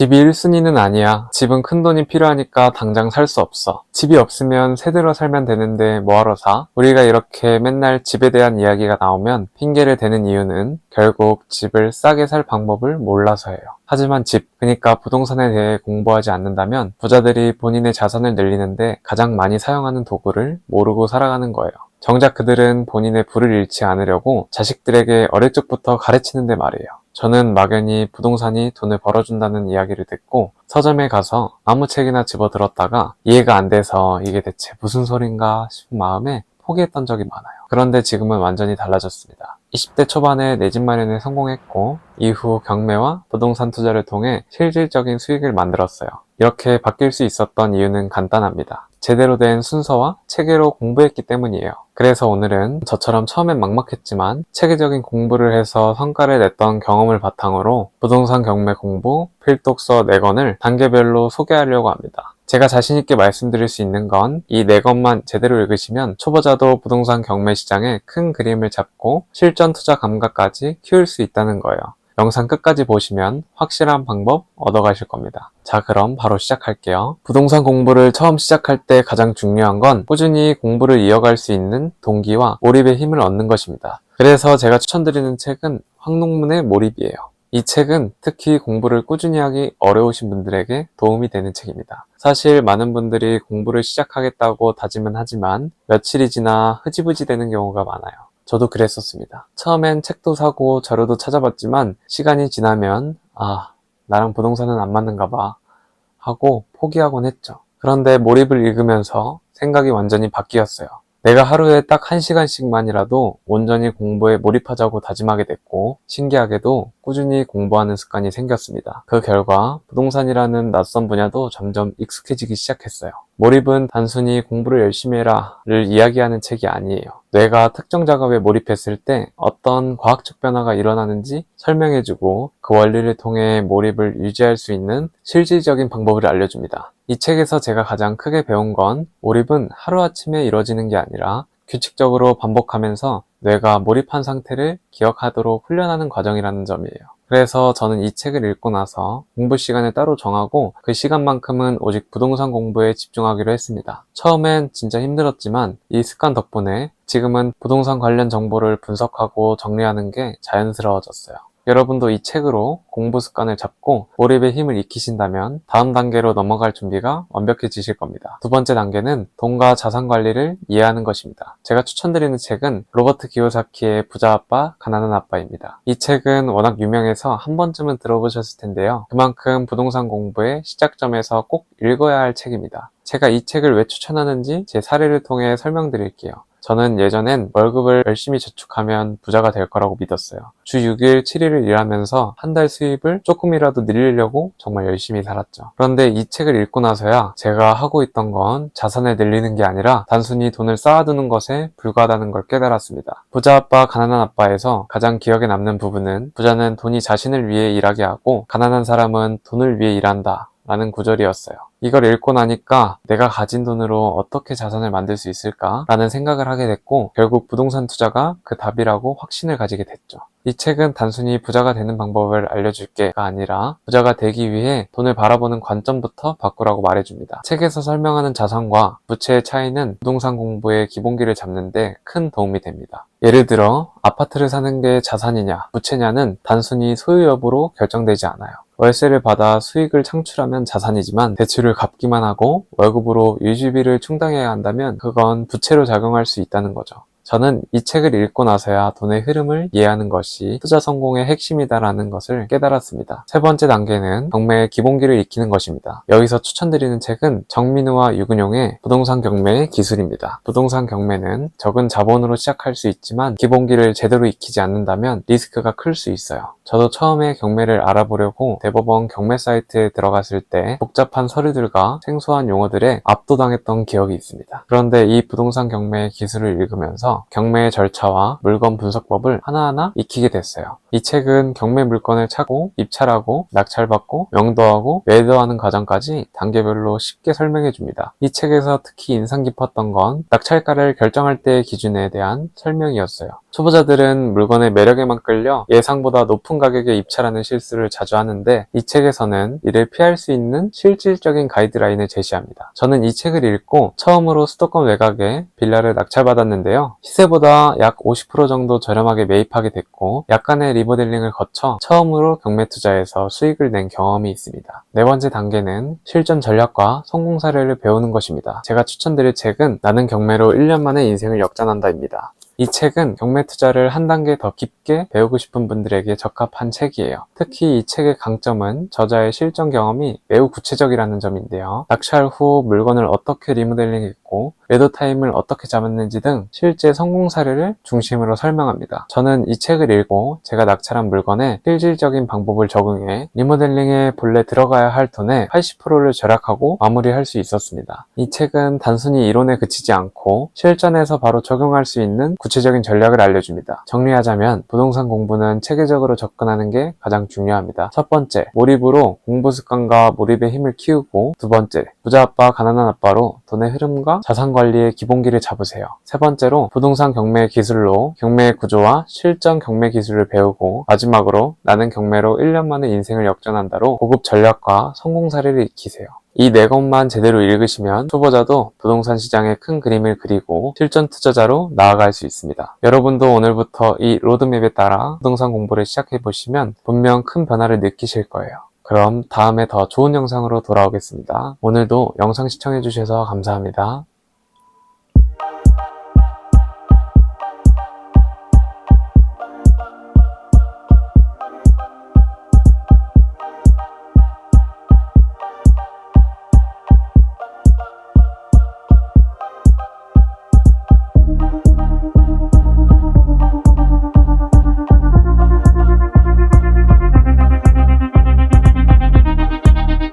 집이 1순위는 아니야. 집은 큰돈이 필요하니까 당장 살 수 없어. 집이 없으면 새 들어 살면 되는데 뭐하러 사? 우리가 이렇게 맨날 집에 대한 이야기가 나오면 핑계를 대는 이유는 결국 집을 싸게 살 방법을 몰라서예요. 하지만 그러니까 부동산에 대해 공부하지 않는다면 부자들이 본인의 자산을 늘리는데 가장 많이 사용하는 도구를 모르고 살아가는 거예요. 정작 그들은 본인의 부를 잃지 않으려고 자식들에게 어릴 적부터 가르치는데 말이에요. 저는 막연히 부동산이 돈을 벌어준다는 이야기를 듣고 서점에 가서 아무 책이나 집어들었다가 이해가 안 돼서 이게 대체 무슨 소린가 싶은 마음에 포기했던 적이 많아요. 그런데 지금은 완전히 달라졌습니다. 20대 초반에 내 집 마련에 성공했고 이후 경매와 부동산 투자를 통해 실질적인 수익을 만들었어요. 이렇게 바뀔 수 있었던 이유는 간단합니다. 제대로 된 순서와 체계로 공부했기 때문이에요. 그래서 오늘은 저처럼 처음엔 막막했지만 체계적인 공부를 해서 성과를 냈던 경험을 바탕으로 부동산 경매 공부 필독서 4권을 단계별로 소개하려고 합니다. 제가 자신있게 말씀드릴 수 있는 건 이 4권만 제대로 읽으시면 초보자도 부동산 경매 시장의 큰 그림을 잡고 실전 투자 감각까지 키울 수 있다는 거예요. 영상 끝까지 보시면 확실한 방법 얻어가실 겁니다. 자, 그럼 바로 시작할게요. 부동산 공부를 처음 시작할 때 가장 중요한 건 꾸준히 공부를 이어갈 수 있는 동기와 몰입의 힘을 얻는 것입니다. 그래서 제가 추천드리는 책은 황농문의 몰입이에요. 이 책은 특히 공부를 꾸준히 하기 어려우신 분들에게 도움이 되는 책입니다. 사실 많은 분들이 공부를 시작하겠다고 다짐은 하지만 며칠이 지나 흐지부지 되는 경우가 많아요. 저도 그랬었습니다. 처음엔 책도 사고 자료도 찾아봤지만 시간이 지나면 나랑 부동산은 안 맞는가 봐 하고 포기하곤 했죠. 그런데 몰입을 읽으면서 생각이 완전히 바뀌었어요. 내가 하루에 딱 1시간씩만이라도 온전히 공부에 몰입하자고 다짐하게 됐고 신기하게도 꾸준히 공부하는 습관이 생겼습니다. 그 결과 부동산이라는 낯선 분야도 점점 익숙해지기 시작했어요. 몰입은 단순히 공부를 열심히 해라를 이야기하는 책이 아니에요. 뇌가 특정 작업에 몰입했을 때 어떤 과학적 변화가 일어나는지 설명해주고 그 원리를 통해 몰입을 유지할 수 있는 실질적인 방법을 알려줍니다. 이 책에서 제가 가장 크게 배운 건 몰입은 하루아침에 이루어지는 게 아니라 규칙적으로 반복하면서 뇌가 몰입한 상태를 기억하도록 훈련하는 과정이라는 점이에요. 그래서 저는 이 책을 읽고 나서 공부 시간을 따로 정하고 그 시간만큼은 오직 부동산 공부에 집중하기로 했습니다. 처음엔 진짜 힘들었지만 이 습관 덕분에 지금은 부동산 관련 정보를 분석하고 정리하는 게 자연스러워졌어요. 여러분도 이 책으로 공부 습관을 잡고 몰입의 힘을 익히신다면 다음 단계로 넘어갈 준비가 완벽해지실 겁니다. 두 번째 단계는 돈과 자산 관리를 이해하는 것입니다. 제가 추천드리는 책은 로버트 기요사키의 부자 아빠, 가난한 아빠입니다. 이 책은 워낙 유명해서 한 번쯤은 들어보셨을 텐데요. 그만큼 부동산 공부의 시작점에서 꼭 읽어야 할 책입니다. 제가 이 책을 왜 추천하는지 제 사례를 통해 설명드릴게요. 저는 예전엔 월급을 열심히 저축하면 부자가 될 거라고 믿었어요. 주 6일, 7일을 일하면서 한 달 수입을 조금이라도 늘리려고 정말 열심히 살았죠. 그런데 이 책을 읽고 나서야 제가 하고 있던 건 자산을 늘리는 게 아니라 단순히 돈을 쌓아두는 것에 불과하다는 걸 깨달았습니다. 부자 아빠, 가난한 아빠에서 가장 기억에 남는 부분은 부자는 돈이 자신을 위해 일하게 하고 가난한 사람은 돈을 위해 일한다 라는 구절이었어요. 이걸 읽고 나니까 내가 가진 돈으로 어떻게 자산을 만들 수 있을까? 라는 생각을 하게 됐고 결국 부동산 투자가 그 답이라고 확신을 가지게 됐죠. 이 책은 단순히 부자가 되는 방법을 알려줄게가 아니라 부자가 되기 위해 돈을 바라보는 관점부터 바꾸라고 말해줍니다. 책에서 설명하는 자산과 부채의 차이는 부동산 공부의 기본기를 잡는 데 큰 도움이 됩니다. 예를 들어 아파트를 사는 게 자산이냐 부채냐는 단순히 소유 여부로 결정되지 않아요. 월세를 받아 수익을 창출하면 자산이지만 대출을 갚기만 하고 월급으로 유지비를 충당해야 한다면 그건 부채로 작용할 수 있다는 거죠. 저는 이 책을 읽고 나서야 돈의 흐름을 이해하는 것이 투자 성공의 핵심이다라는 것을 깨달았습니다. 세 번째 단계는 경매의 기본기를 익히는 것입니다. 여기서 추천드리는 책은 정민우와 유근용의 부동산 경매의 기술입니다. 부동산 경매는 적은 자본으로 시작할 수 있지만 기본기를 제대로 익히지 않는다면 리스크가 클 수 있어요. 저도 처음에 경매를 알아보려고 대법원 경매 사이트에 들어갔을 때 복잡한 서류들과 생소한 용어들에 압도당했던 기억이 있습니다. 그런데 이 부동산 경매의 기술을 읽으면서 경매의 절차와 물건 분석법을 하나하나 익히게 됐어요. 이 책은 경매 물건을 차고 입찰하고 낙찰받고 명도하고 매도하는 과정까지 단계별로 쉽게 설명해 줍니다. 이 책에서 특히 인상 깊었던 건 낙찰가를 결정할 때의 기준에 대한 설명이었어요. 초보자들은 물건의 매력에만 끌려 예상보다 높은 가격에 입찰하는 실수를 자주 하는데 이 책에서는 이를 피할 수 있는 실질적인 가이드라인을 제시합니다. 저는 이 책을 읽고 처음으로 수도권 외곽에 빌라를 낙찰받았는데요. 시세보다 약 50% 정도 저렴하게 매입하게 됐고 약간의 리모델링을 거쳐 처음으로 경매 투자에서 수익을 낸 경험이 있습니다. 네 번째 단계는 실전 전략과 성공 사례를 배우는 것입니다. 제가 추천드릴 책은 나는 경매로 1년 만에 인생을 역전한다입니다. 이 책은 경매 투자를 한 단계 더 깊게 배우고 싶은 분들에게 적합한 책이에요. 특히 이 책의 강점은 저자의 실전 경험이 매우 구체적이라는 점인데요. 낙찰 후 물건을 어떻게 리모델링했고 매도 타임을 어떻게 잡았는지 등 실제 성공 사례를 중심으로 설명합니다. 저는 이 책을 읽고 제가 낙찰한 물건에 실질적인 방법을 적용해 리모델링에 본래 들어가야 할 돈의 80%를 절약하고 마무리할 수 있었습니다. 이 책은 단순히 이론에 그치지 않고 실전에서 바로 적용할 수 있는 구체적인 전략을 알려줍니다. 정리하자면 부동산 공부는 체계적으로 접근하는 게 가장 중요합니다. 첫 번째, 몰입으로 공부 습관과 몰입의 힘을 키우고, 두 번째, 부자 아빠 가난한 아빠로 돈의 흐름과 자산 관리의 기본기를 잡으세요. 세 번째로 부동산 경매 기술로 경매의 구조와 실전 경매 기술을 배우고, 마지막으로 나는 경매로 1년 만에 인생을 역전한다로 고급 전략과 성공 사례를 익히세요. 이 네 것만 제대로 읽으시면 초보자도 부동산 시장의 큰 그림을 그리고 실전 투자자로 나아갈 수 있습니다. 여러분도 오늘부터 이 로드맵에 따라 부동산 공부를 시작해보시면 분명 큰 변화를 느끼실 거예요. 그럼 다음에 더 좋은 영상으로 돌아오겠습니다. 오늘도 영상 시청해주셔서 감사합니다.